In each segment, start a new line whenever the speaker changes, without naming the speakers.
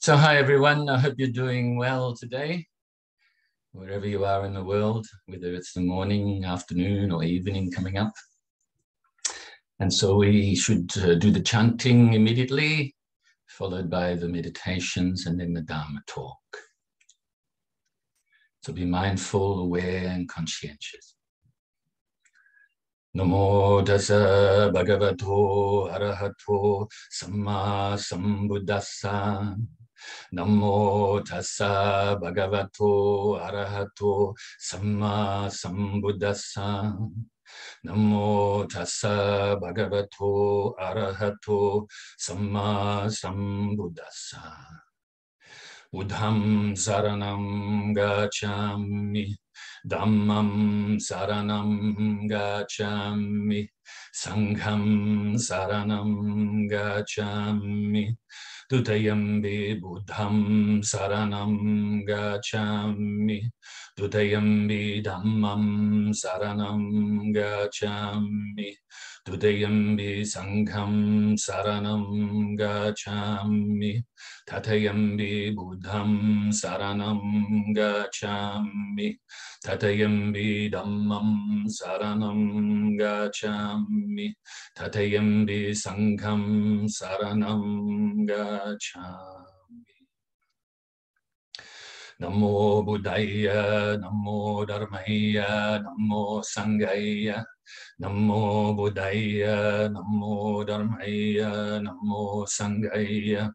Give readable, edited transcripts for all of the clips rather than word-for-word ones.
So hi everyone, I hope you're doing well today, wherever you are in the world, whether it's the morning, afternoon or evening coming up. And so we should do the chanting immediately, followed by the meditations and then the Dharma Talk. So be mindful, aware and conscientious. Namo Tassa Bhagavato ArahatoSammaSambuddhassa. Namo Tassa Bhagavato ArahatoSammaSambuddhassa. Namo Tassa Bhagavato ArahatoSammaSambuddhassa. Buddham saranam gacchami, Dhammam saranam gacchami, Sangham saranam gacchami, Dutayambi Buddham saranam gacchami, Dutayambi Dhammam saranam gacchami, Dutayambi Sangham saranam gacchami, Tatayambi Buddham saranam gacchami, Tatayambi Dhammam saranam gacchami, Tatayambi Sangham saranam gacchami. Namo Buddhaya, Namo Dharmaya, Namo Sanghaya. Namo Buddhaya, Namo Dharmaya, Namo Sanghaya.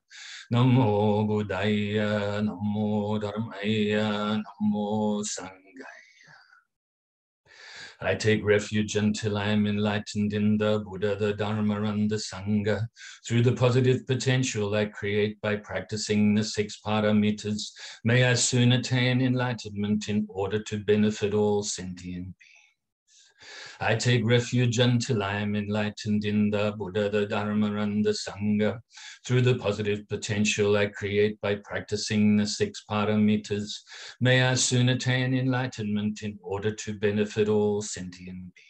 Namo Buddhaya, Namo Dharmaya, Namo Sanghaya. I take refuge until I am enlightened in the Buddha, the Dharma, and the Sangha. Through the positive potential I create by practicing the 6 paramitas, may I soon attain enlightenment in order to benefit all sentient beings. I take refuge until I am enlightened in the Buddha, the Dharma, and the Sangha. Through the positive potential I create by practicing the 6 paramitas, may I soon attain enlightenment in order to benefit all sentient beings.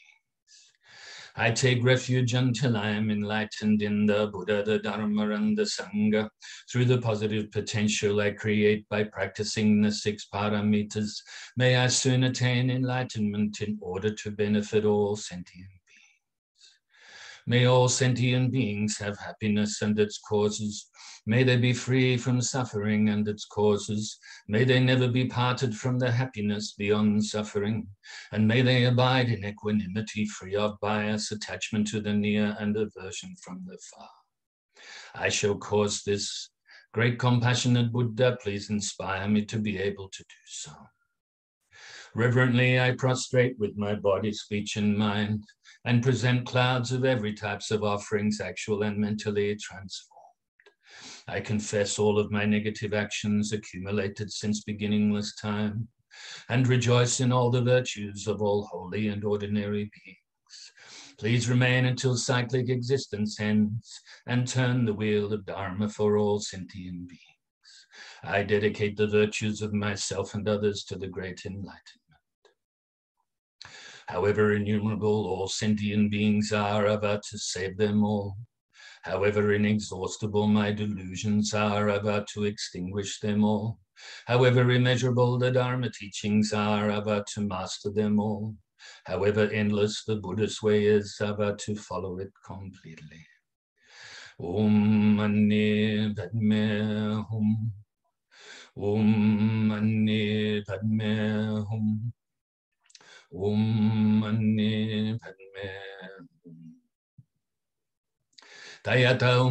I take refuge until I am enlightened in the Buddha, the Dharma, and the Sangha. Through the positive potential I create by practicing the 6 paramitas, may I soon attain enlightenment in order to benefit all sentient beings. May all sentient beings have happiness and its causes. May they be free from suffering and its causes. May they never be parted from the happiness beyond suffering. And may they abide in equanimity, free of bias, attachment to the near, and aversion from the far. I shall cause this. Great compassionate Buddha, please inspire me to be able to do so. Reverently I prostrate with my body, speech, and mind, and present clouds of every types of offerings, actual and mentally transformed. I confess all of my negative actions accumulated since beginningless time, and rejoice in all the virtues of all holy and ordinary beings. Please remain until cyclic existence ends, and turn the wheel of Dharma for all sentient beings. I dedicate the virtues of myself and others to the great enlightenment. However innumerable all sentient beings are, I vow to save them all. However inexhaustible my delusions are, I vow to extinguish them all. However immeasurable the Dharma teachings are, I vow to master them all. However endless the Buddhist way is, I vow to follow it completely. Om Mani Padme Hum. Om Mani Padme Hum. Om Mani Padme Hum. Tayata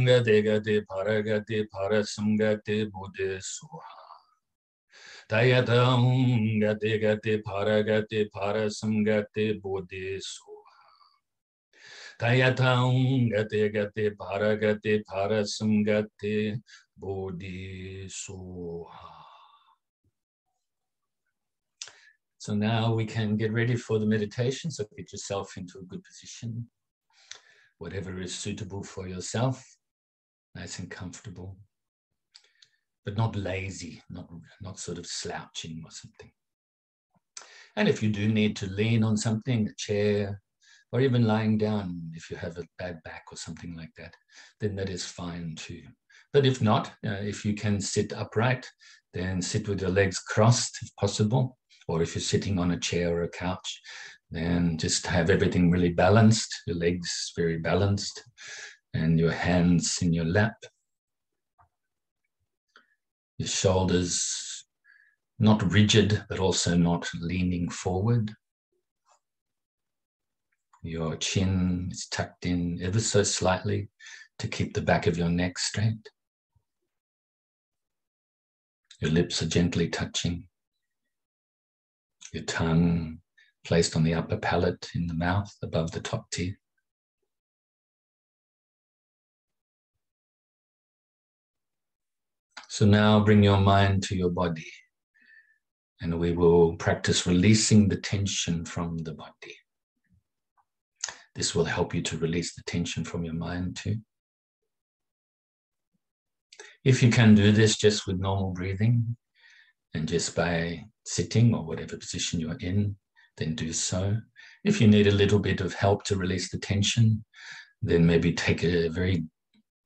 Gate Gate Paragate Parasamgate Bodhisuha. Tayata Gate Gate Paragate Parasamgate Bodhisuha. Tayata Gate Gate Paragate Parasamgate Bodhisuha. So now we can get ready for the meditation. So get yourself into a good position, whatever is suitable for yourself, nice and comfortable, but not lazy, not sort of slouching or something. And if you do need to lean on something, a chair, or even lying down, if you have a bad back or something like that, then that is fine too. But if not, if you can sit upright, then sit with your legs crossed if possible. Or if you're sitting on a chair or a couch, then just have everything really balanced, your legs very balanced, and your hands in your lap. Your shoulders not rigid, but also not leaning forward. Your chin is tucked in ever so slightly to keep the back of your neck straight. Your lips are gently touching. Your tongue placed on the upper palate in the mouth above the top teeth. So now bring your mind to your body, and we will practice releasing the tension from the body. This will help you to release the tension from your mind too. If you can do this just with normal breathing and just by sitting or whatever position you're in, then do so. If you need a little bit of help to release the tension, then maybe take a very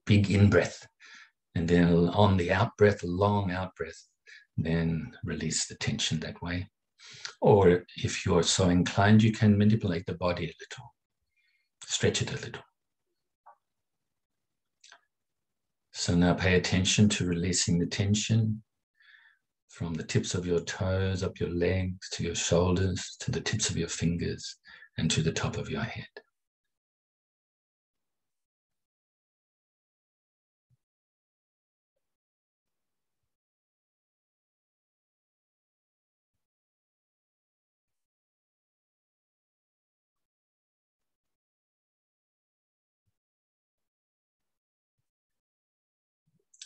big in-breath, and then on the out-breath, a long out-breath, then release the tension that way. Or if you're so inclined, you can manipulate the body a little, stretch it a little. So now pay attention to releasing the tension from the tips of your toes, up your legs, to your shoulders, to the tips of your fingers, and to the top of your head.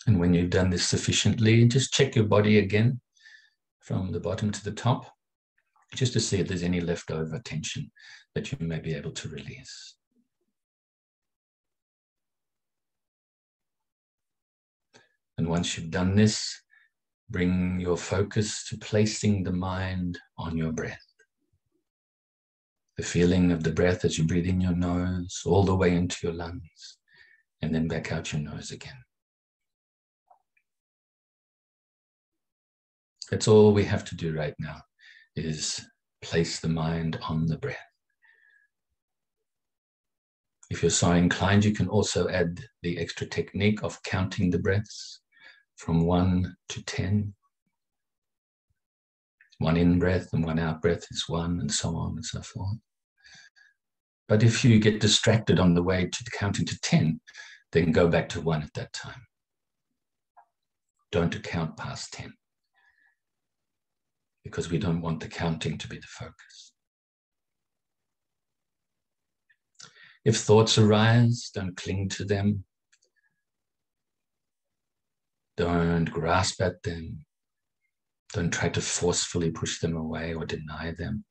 And when you've done this sufficiently, just check your body again from the bottom to the top, just to see if there's any leftover tension that you may be able to release. And once you've done this, bring your focus to placing the mind on your breath. The feeling of the breath as you breathe in your nose, all the way into your lungs, and then back out your nose again. That's all we have to do right now, is place the mind on the breath. If you're so inclined, you can also add the extra technique of counting the breaths from 1 to 10. One in-breath and one out-breath is 1, and so on and so forth. But if you get distracted on the way to counting to 10, then go back to 1 at that time. Don't count past 10, because we don't want the counting to be the focus. If thoughts arise, don't cling to them. Don't grasp at them. Don't try to forcefully push them away or deny them.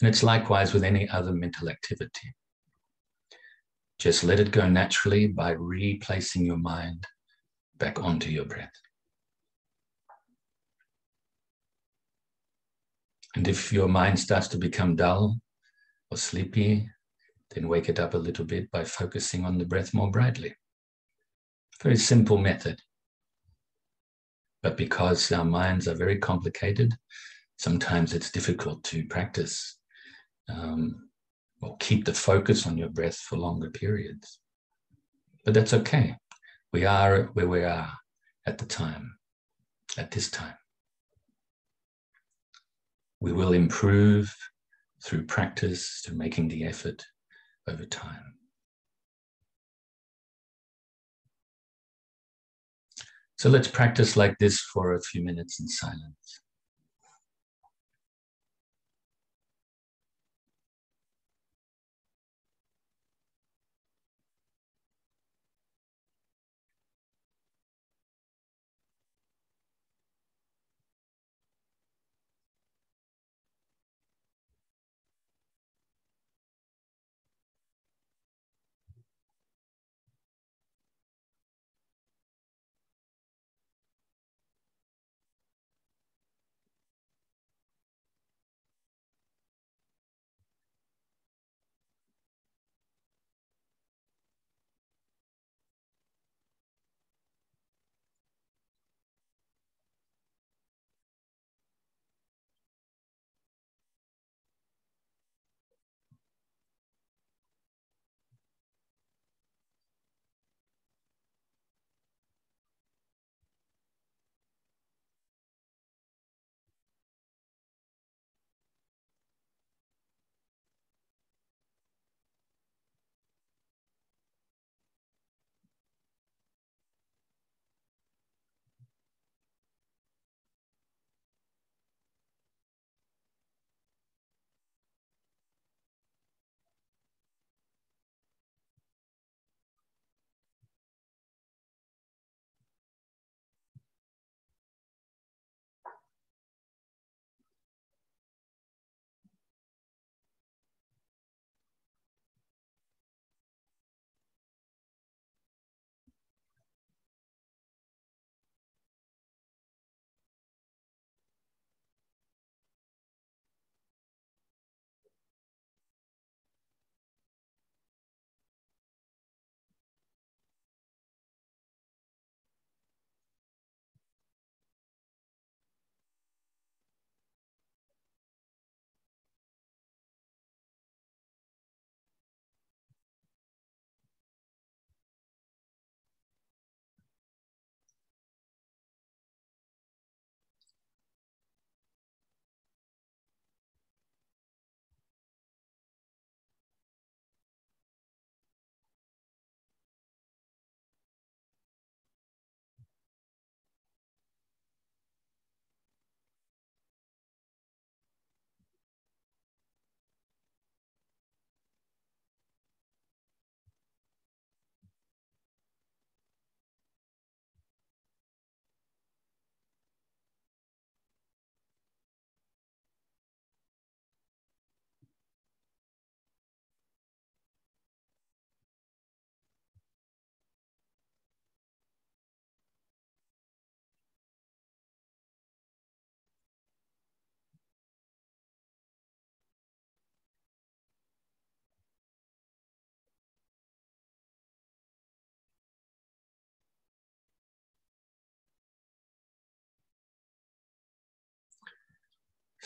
And it's likewise with any other mental activity. Just let it go naturally by replacing your mind back onto your breath. And if your mind starts to become dull or sleepy, then wake it up a little bit by focusing on the breath more brightly. Very simple method. But because our minds are very complicated, sometimes it's difficult to practice or keep the focus on your breath for longer periods. But that's okay. We are where we are at the time, at this time. We will improve through practice, through making the effort over time. So let's practice like this for a few minutes in silence.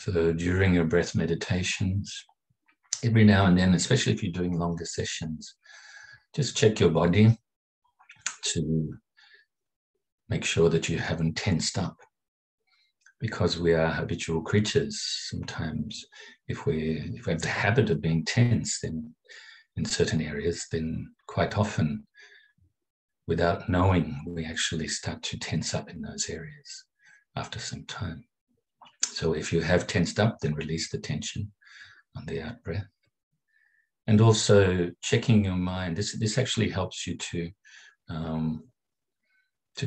So during your breath meditations, every now and then, especially if you're doing longer sessions, just check your body to make sure that you haven't tensed up. Because we are habitual creatures, sometimes if we have the habit of being tense in certain areas, then quite often, without knowing, we actually start to tense up in those areas after some time. So if you have tensed up, then release the tension on the out breath. And also checking your mind. This actually helps you to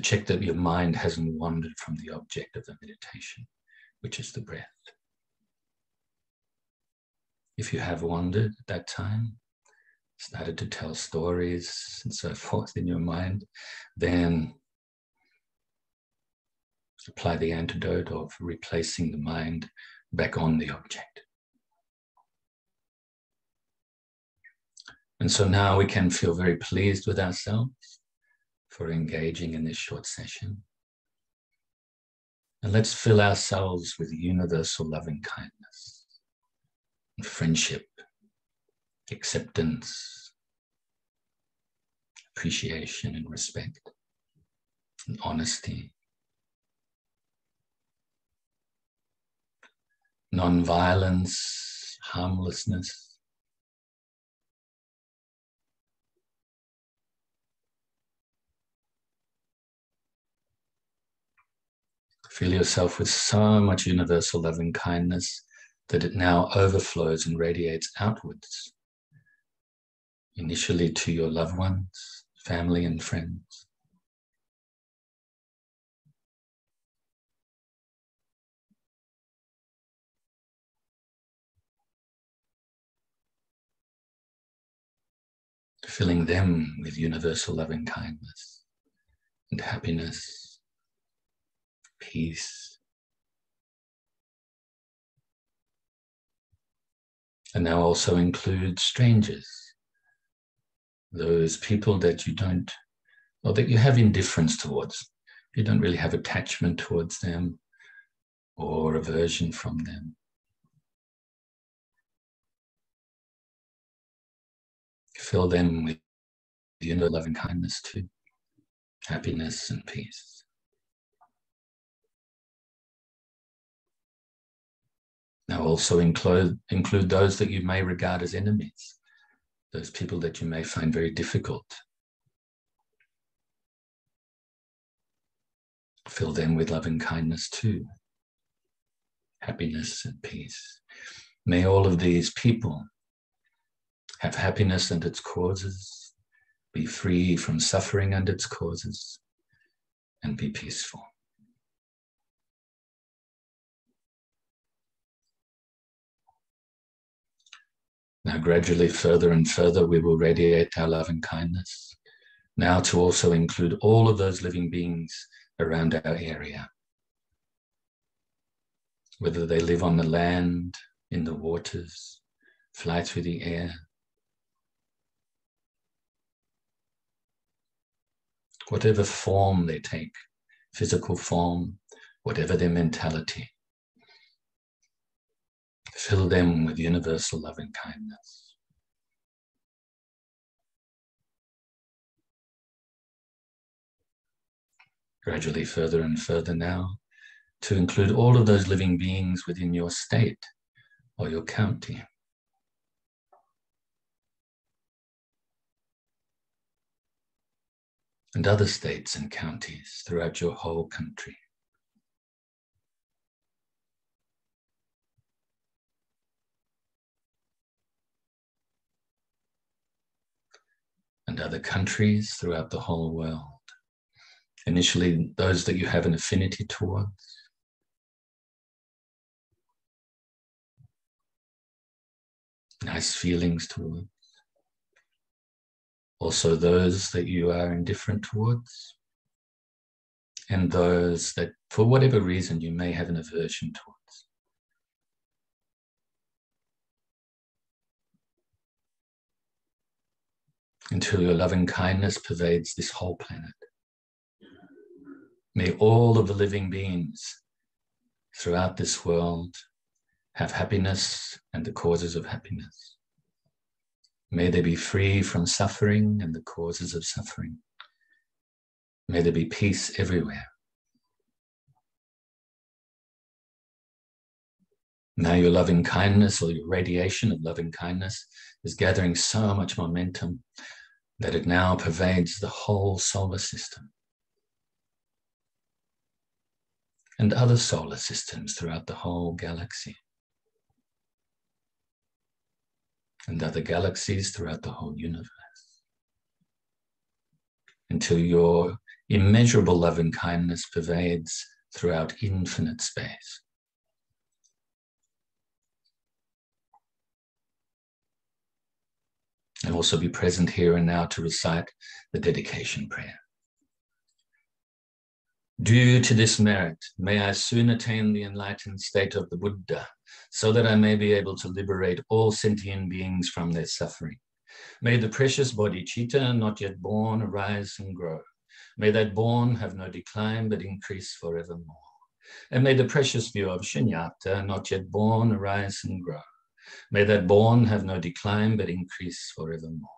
check that your mind hasn't wandered from the object of the meditation, which is the breath. If you have wandered at that time, started to tell stories and so forth in your mind, then apply the antidote of replacing the mind back on the object. And so now we can feel very pleased with ourselves for engaging in this short session. And let's fill ourselves with universal loving kindness, and friendship, acceptance, appreciation and respect, and honesty, non-violence, harmlessness, feel yourself with so much universal loving kindness that it now overflows and radiates outwards, initially to your loved ones, family and friends. Filling them with universal loving kindness and happiness, peace. And now also include strangers, those people that you don't, or that you have indifference towards. You don't really have attachment towards them or aversion from them. Fill them with universal loving kindness too, happiness and peace. Now also include those that you may regard as enemies, those people that you may find very difficult. Fill them with loving kindness too, happiness and peace. May all of these people have happiness and its causes, be free from suffering and its causes, and be peaceful. Now gradually further and further we will radiate our loving kindness, now to also include all of those living beings around our area, whether they live on the land, in the waters, fly through the air, whatever form they take, physical form, whatever their mentality. Fill them with universal loving kindness. Gradually further and further now to include all of those living beings within your state or your county. And other states and counties throughout your whole country. And other countries throughout the whole world. Initially, those that you have an affinity towards. Nice feelings towards. Also those that you are indifferent towards. And those that, for whatever reason, you may have an aversion towards. Until your loving kindness pervades this whole planet. May all of the living beings throughout this world have happiness and the causes of happiness. May they be free from suffering and the causes of suffering. May there be peace everywhere. Now your loving kindness, or your radiation of loving kindness, is gathering so much momentum that it now pervades the whole solar system and other solar systems throughout the whole galaxy, and other galaxies throughout the whole universe, until your immeasurable loving kindness pervades throughout infinite space. And also be present here and now to recite the dedication prayer. Due to this merit, may I soon attain the enlightened state of the Buddha, so that I may be able to liberate all sentient beings from their suffering. May the precious Bodhicitta, not yet born, arise and grow. May that born have no decline, but increase forevermore. And may the precious view of Shunyata, not yet born, arise and grow. May that born have no decline, but increase forevermore.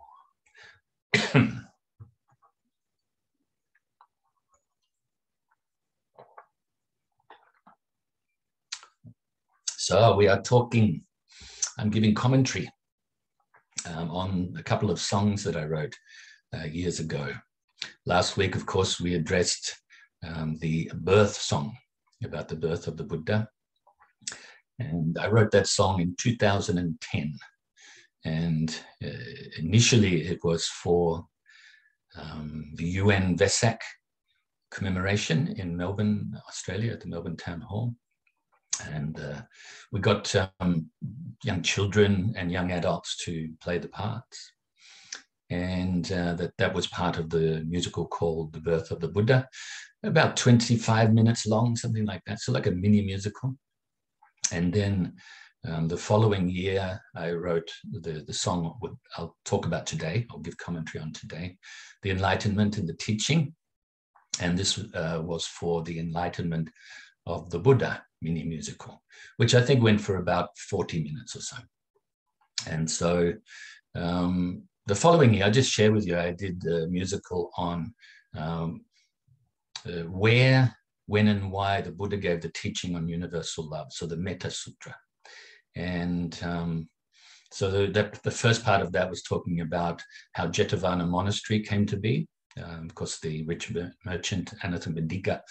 So we are talking, I'm giving commentary on a couple of songs that I wrote years ago. Last week, of course, we addressed the birth song, about the birth of the Buddha. And I wrote that song in 2010. And initially it was for the UN Vesak commemoration in Melbourne, Australia, at the Melbourne Town Hall. And we got young children and young adults to play the parts. And that was part of the musical called The Birth of the Buddha, about 25 minutes long, something like that. So like a mini musical. And then the following year, I wrote the song I'll talk about today. I'll give commentary on today, The Enlightenment and the Teaching. And this was for the enlightenment of the Buddha mini musical, which I think went for about 40 minutes or so. And so the following year, I just share with you, I did a musical on where, when, and why the Buddha gave the teaching on universal love, so the Metta Sutra. And so the first part of that was talking about how Jetavana Monastery came to be. Of course, the rich merchant Anathapindika,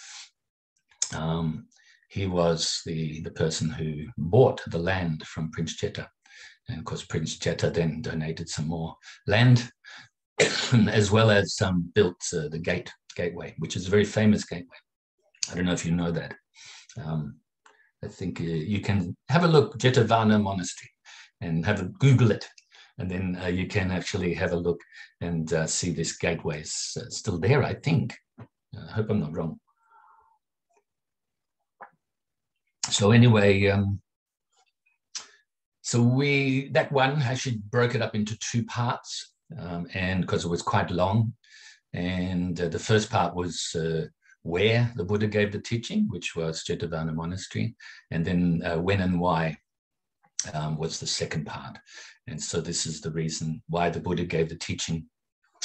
he was the person who bought the land from Prince Jeta. And of course, Prince Jeta then donated some more land, as well as built the gateway, which is a very famous gateway. I don't know if you know that. I think you can have a look, Jetavana Monastery, and Google it. And then you can actually have a look and see this gateway is still there, I think. I hope I'm not wrong. So anyway, that one actually broke it up into two parts, and because it was quite long. And the first part was where the Buddha gave the teaching, which was Jetavana Monastery, and then when and why was the second part. And so this is the reason why the Buddha gave the teaching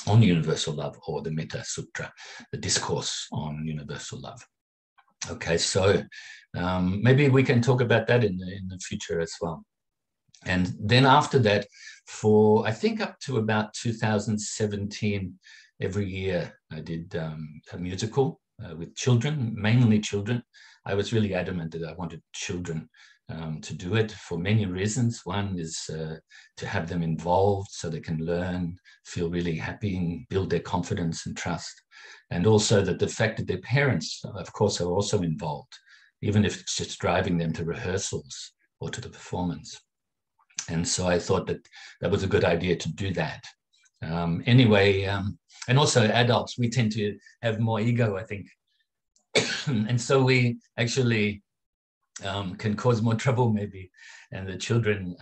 on universal love, or the Metta Sutra, the discourse on universal love. Okay, so maybe we can talk about that in the future as well. And then after that, for I think up to about 2017, every year I did a musical with children, mainly children. I was really adamant that I wanted children to do it for many reasons. One is to have them involved so they can learn, feel really happy, and build their confidence and trust. And also that the fact that their parents, of course, are also involved, even if it's just driving them to rehearsals or to the performance. And so I thought that was a good idea to do that. Anyway, and also adults, we tend to have more ego, I think. And so we actually can cause more trouble maybe, and the children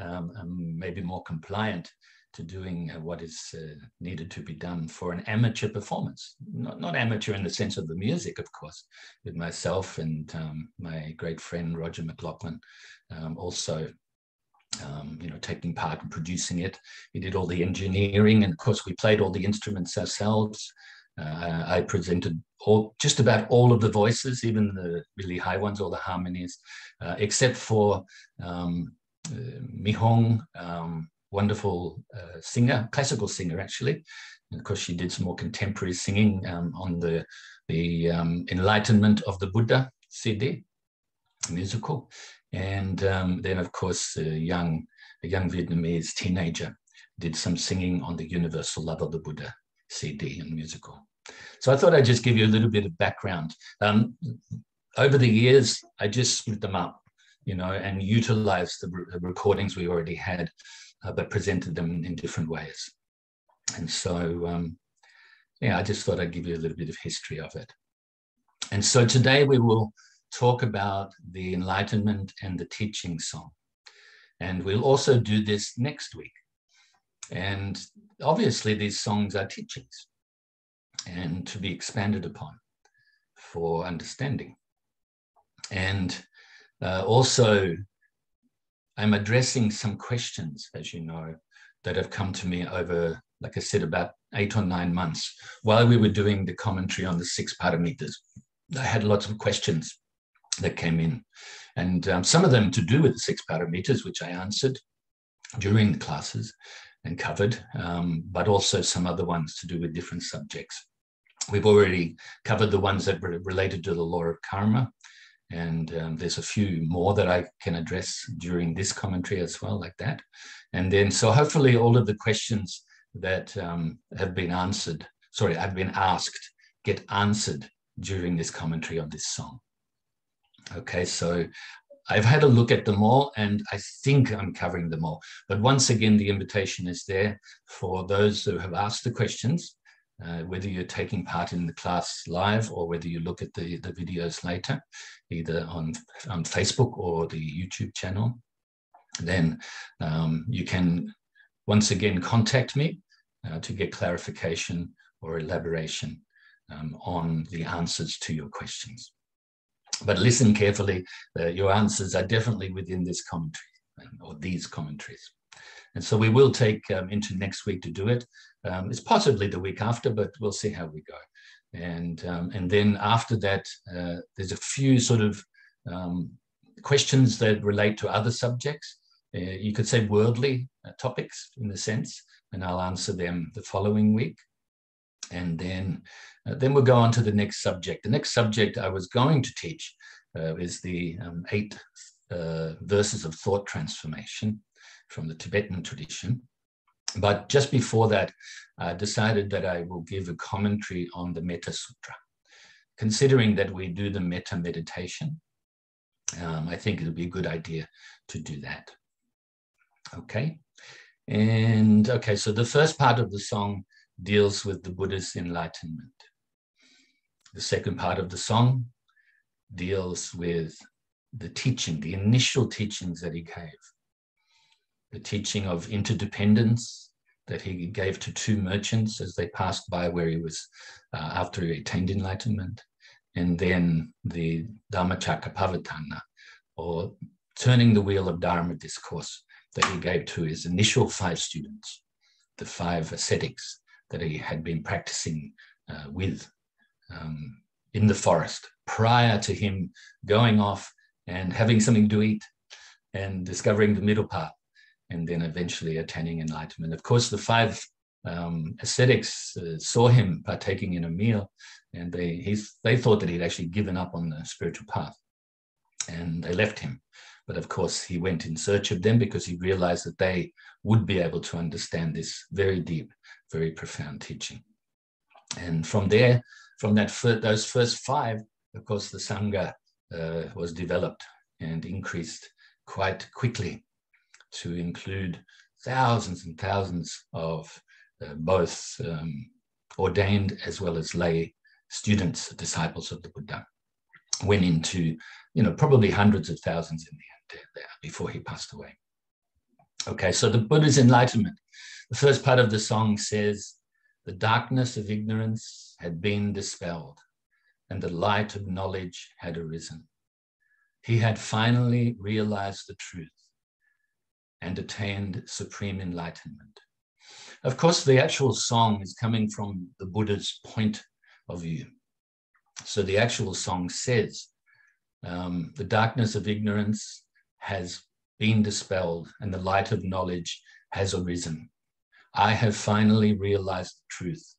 may be more compliant doing what is needed to be done for an amateur performance. Not amateur in the sense of the music, of course, with myself and my great friend Roger McLaughlin also taking part in producing it. He did all the engineering, and of course we played all the instruments ourselves. I presented just about all of the voices, even the really high ones, all the harmonies, except for Mihong, wonderful singer, classical singer actually. And of course she did some more contemporary singing on the Enlightenment of the Buddha CD, musical. And then of course a young Vietnamese teenager did some singing on the Universal Love of the Buddha CD and musical. So I thought I'd just give you a little bit of background. Over the years, I just split them up, and utilized the recordings we already had, but presented them in different ways. And so, I just thought I'd give you a little bit of history of it. And so today we will talk about the Enlightenment and the Teaching Song. And we'll also do this next week. And obviously these songs are teachings and to be expanded upon for understanding. And also I'm addressing some questions, as you know, that have come to me over, like I said, about 8 or 9 months while we were doing the commentary on the 6 paramitas. I had lots of questions that came in, and some of them to do with the 6 paramitas, which I answered during the classes and covered, but also some other ones to do with different subjects. We've already covered the ones that were related to the law of karma, and there's a few more that I can address during this commentary as well, like that. And then, so hopefully all of the questions that have been answered, I've been asked, get answered during this commentary on this song. Okay, so I've had a look at them all, and I think I'm covering them all. But once again, the invitation is there for those who have asked the questions, whether you're taking part in the class live or whether you look at the videos later, either on Facebook or the YouTube channel. Then you can once again contact me to get clarification or elaboration on the answers to your questions. But listen carefully, your answers are definitely within this commentary or these commentaries. And so we will take into next week to do it. It's possibly the week after, but we'll see how we go. And then after that, there's a few sort of questions that relate to other subjects. You could say worldly topics in a sense, and I'll answer them the following week. And then we'll go on to the next subject. The next subject I was going to teach is the 8 verses of thought transformation from the Tibetan tradition. But just before that, I decided that I will give a commentary on the Metta Sutra. Considering that we do the Metta meditation, I think it would be a good idea to do that. Okay. And okay, so the first part of the song deals with the Buddha's enlightenment. The second part of the song deals with the teaching, the initial teachings that he gave. The teaching of interdependence that he gave to 2 merchants as they passed by where he was after he attained enlightenment. And then the Dhammacakkappavattana, or turning the wheel of Dharma discourse, that he gave to his initial 5 students, the 5 ascetics that he had been practicing with in the forest prior to him going off and having something to eat and discovering the middle path, and then eventually attaining enlightenment. Of course, the 5 ascetics saw him partaking in a meal, and they thought that he'd actually given up on the spiritual path, and they left him. But of course, he went in search of them because he realized that they would be able to understand this very deep, very profound teaching. And from there, from those first 5, of course, the Sangha was developed and increased quite quickly to include thousands and thousands of both ordained as well as lay students, disciples of the Buddha. Went into, probably hundreds of thousands in the end there before he passed away. Okay, so the Buddha's enlightenment. The first part of the song says, the darkness of ignorance had been dispelled, and the light of knowledge had arisen. He had finally realized the truth and attained supreme enlightenment. Of course, the actual song is coming from the Buddha's point of view. So the actual song says, the darkness of ignorance has been dispelled and the light of knowledge has arisen. I have finally realized the truth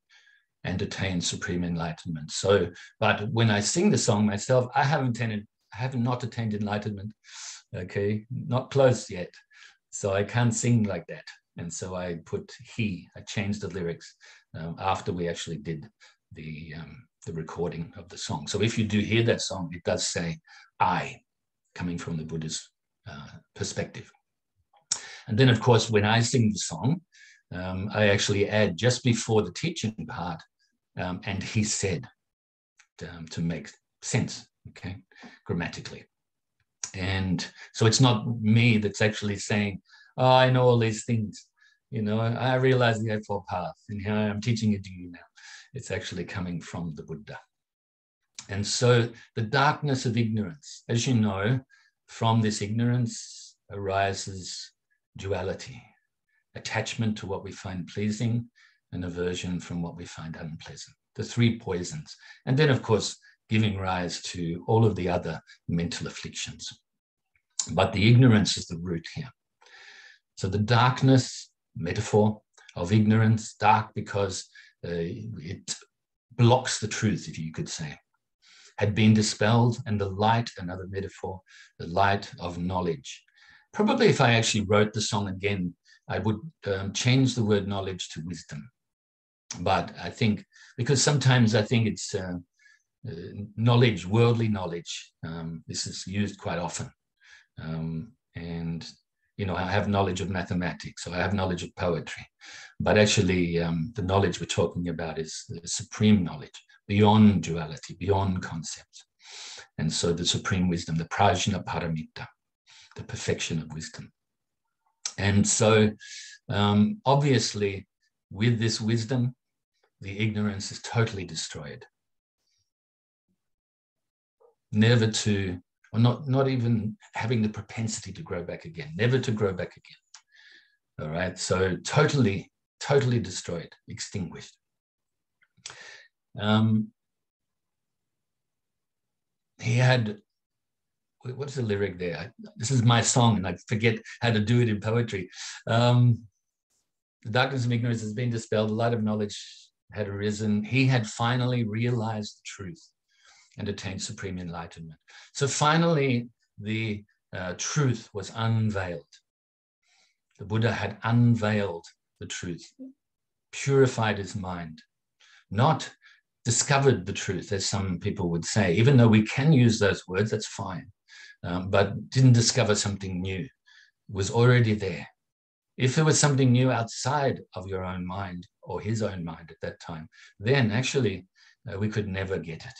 and attained supreme enlightenment. So, but when I sing the song myself, I have not attained enlightenment, okay, not close yet. So I can't sing like that. And so I put he, I changed the lyrics after we actually did the recording of the song. So if you do hear that song, it does say I, coming from the Buddha's perspective. And then, of course, when I sing the song, I actually add just before the teaching part, and he said, to make sense, okay, grammatically. And so it's not me that's actually saying, oh, I know all these things. You know, I realize the Eightfold Path, and here I am teaching it to you now. It's actually coming from the Buddha. And so the darkness of ignorance, as you know, from this ignorance arises duality, attachment to what we find pleasing and aversion from what we find unpleasant, the three poisons. And then, of course, giving rise to all of the other mental afflictions. But the ignorance is the root here. So the darkness, metaphor of ignorance, dark because it blocks the truth, if you could say, had been dispelled, and the light, another metaphor, the light of knowledge. Probably if I actually wrote the song again, I would change the word knowledge to wisdom. But I think, because sometimes I think it's knowledge, worldly knowledge. This is used quite often. And, you know, I have knowledge of mathematics, or I have knowledge of poetry. But actually, the knowledge we're talking about is the supreme knowledge, beyond duality, beyond concepts. And so the supreme wisdom, the prajna paramita, the perfection of wisdom. And so, obviously, with this wisdom, the ignorance is totally destroyed. Never to, or not even having the propensity to grow back again, never to grow back again. All right, so totally destroyed, extinguished. He had, what's the lyric there? This is my song, and I forget how to do it in poetry. The darkness of ignorance has been dispelled, the light of knowledge had arisen. He had finally realized the truth and attained supreme enlightenment. So finally, the truth was unveiled. The Buddha had unveiled the truth, purified his mind, not discovered the truth, as some people would say, even though we can use those words, that's fine, but didn't discover something new. It was already there. If there was something new outside of your own mind or his own mind at that time, then actually we could never get it,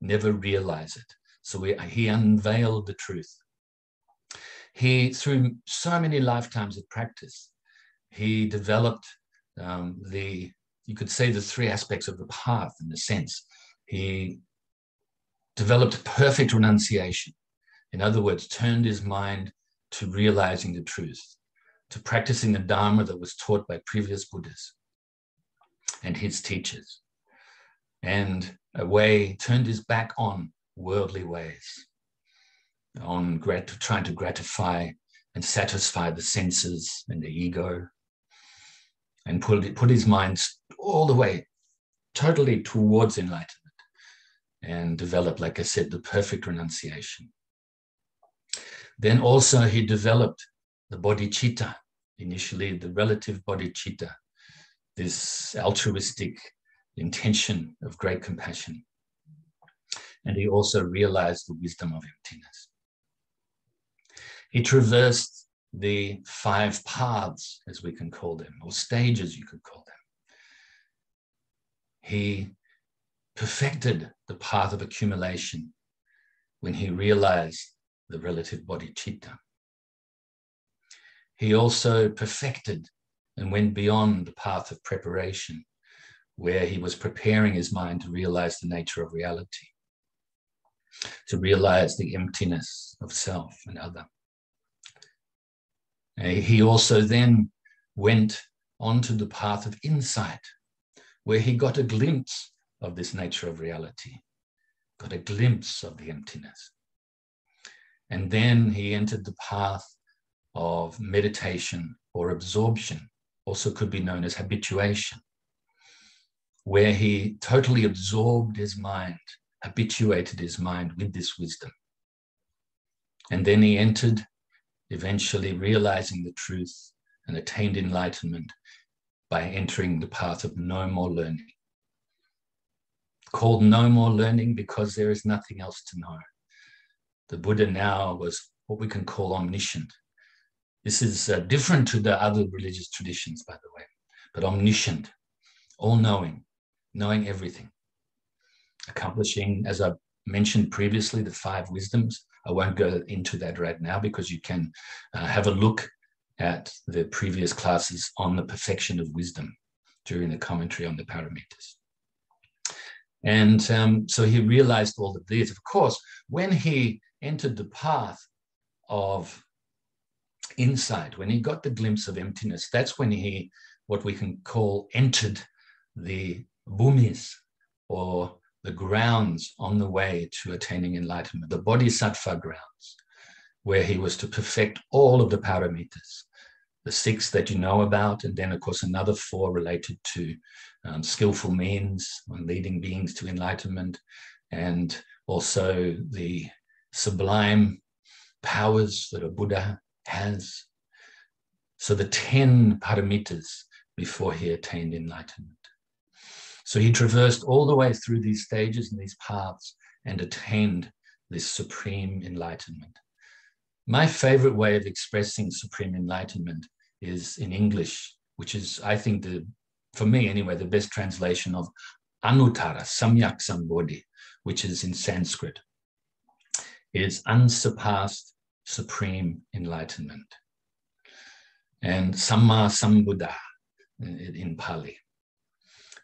never realize it. So he unveiled the truth. He, through so many lifetimes of practice, he developed you could say the three aspects of the path in a sense. He developed perfect renunciation. In other words, turned his mind to realizing the truth, to practicing the Dharma that was taught by previous Buddhas and his teachers, and turned his back on worldly ways, on trying to gratify and satisfy the senses and the ego, and put his mind all the way totally towards enlightenment, and developed, like I said, the perfect renunciation. Then also he developed the bodhicitta, initially the relative bodhicitta, this altruistic intention of great compassion. And he also realized the wisdom of emptiness. He traversed the 5 paths, as we can call them, or stages you could call them. He perfected the path of accumulation when he realized the relative bodhicitta. he also perfected and went beyond the path of preparation, where he was preparing his mind to realize the nature of reality, to realize the emptiness of self and other. He also then went onto the path of insight, where he got a glimpse of this nature of reality, got a glimpse of the emptiness. And then he entered the path of meditation or absorption, also could be known as habituation, where he totally absorbed his mind, habituated his mind with this wisdom. And then he entered, eventually realizing the truth and attained enlightenment by entering the path of no more learning. Called no more learning because there is nothing else to know. The Buddha now was what we can call omniscient. This is different to the other religious traditions, by the way, but omniscient, all-knowing, knowing everything, accomplishing, as I mentioned previously, the 5 wisdoms. I won't go into that right now because you can have a look at the previous classes on the perfection of wisdom during the commentary on the Paramitas. And so he realized all of these. Of course, when he entered the path of insight, when he got the glimpse of emptiness, that's when he, what we can call, entered the bhumis, or the grounds on the way to attaining enlightenment, the bodhisattva grounds, where he was to perfect all of the paramitas, the 6 that you know about, and then, of course, another 4 related to skillful means on leading beings to enlightenment, and also the sublime powers that a Buddha has. So the 10 paramitas before he attained enlightenment. So he traversed all the way through these stages and these paths and attained this supreme enlightenment. My favorite way of expressing supreme enlightenment is in English, which is, I think, for me anyway, the best translation of Anuttara Samyak Sambodhi, which is in Sanskrit, is unsurpassed supreme enlightenment. And Sammasambuddhassa in Pali.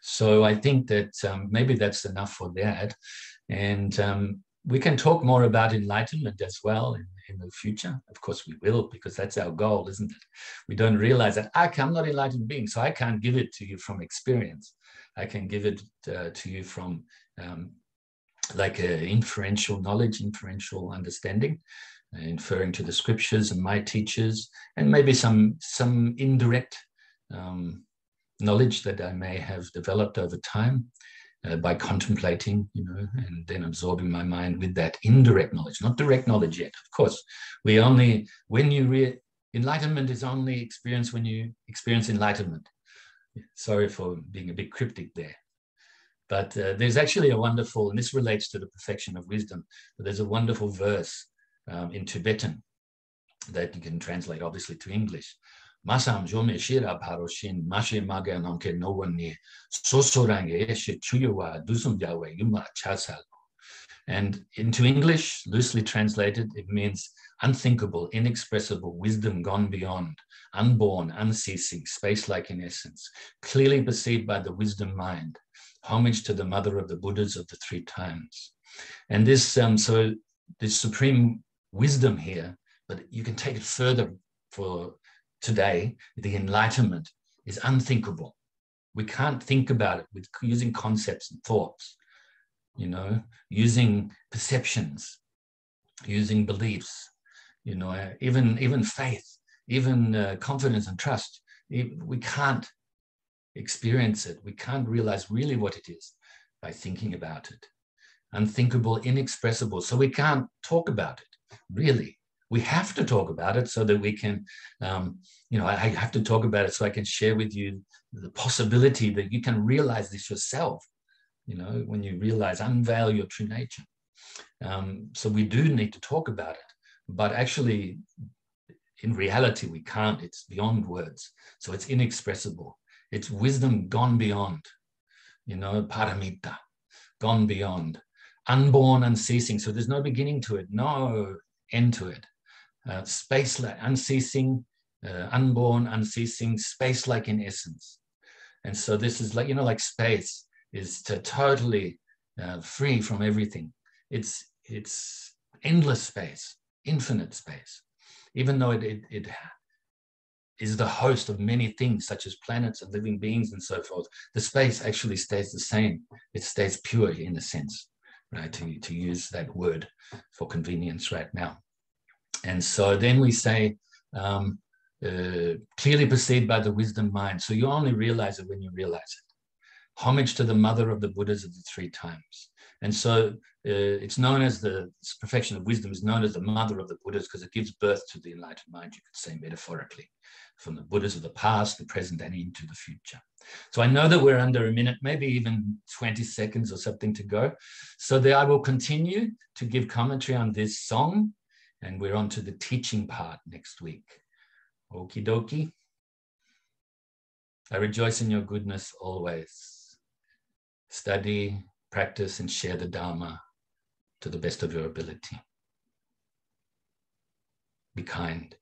So I think that maybe that's enough for that. And we can talk more about enlightenment as well in the future. Of course we will, because that's our goal, isn't it? We don't realize that I'm not an enlightened being, so I can't give it to you from experience. I can give it to you from like inferential knowledge, inferential understanding, inferring to the scriptures and my teachers, and maybe some indirect knowledge that I may have developed over time by contemplating, and then absorbing my mind with that indirect knowledge, not direct knowledge yet. Of course, enlightenment is only experienced when you experience enlightenment. Sorry for being a bit cryptic there. But there's actually a wonderful, and this relates to the perfection of wisdom, but there's a wonderful verse in Tibetan that you can translate obviously to English. Masam jome shira paroshin mashe maganonke no one ni sosorange eshe chuyuwa dusumjawe yuma chasal. And into English, loosely translated, it means unthinkable, inexpressible, wisdom gone beyond, unborn, unceasing, space-like in essence, clearly perceived by the wisdom mind, homage to the mother of the Buddhas of the 3 times. And this, so this supreme wisdom here, but you can take it further for today, the enlightenment is unthinkable. We can't think about it with using concepts and thoughts, using perceptions, using beliefs, even faith, even confidence and trust. We can't experience it. We can't realize really what it is by thinking about it. Unthinkable, inexpressible. So we can't talk about it, really. We have to talk about it so that we can, I have to talk about it so I can share with you the possibility that you can realize this yourself, when you realize, unveil your true nature. So we do need to talk about it, but actually, in reality, we can't. It's beyond words. So it's inexpressible. It's wisdom gone beyond, paramita, gone beyond, unborn, unceasing. So there's no beginning to it, no end to it. Space-like, unceasing, unborn, unceasing, space-like in essence. And so this is like, like space is totally free from everything. It's endless space, infinite space, even though it is the host of many things such as planets and living beings and so forth. The space actually stays the same. It stays pure in a sense, right? To use that word for convenience right now. And so then we say, clearly perceived by the wisdom mind. So you only realize it when you realize it. Homage to the mother of the Buddhas of the 3 times. And so it's known as this perfection of wisdom is known as the mother of the Buddhas because it gives birth to the enlightened mind, you could say metaphorically, from the Buddhas of the past, the present, and into the future. So I know that we're under a minute, maybe even 20 seconds or something to go. So there I will continue to give commentary on this song, and we're on to the teaching part next week. Okie dokie. I rejoice in your goodness always. Study, practice, and share the Dharma to the best of your ability. Be kind.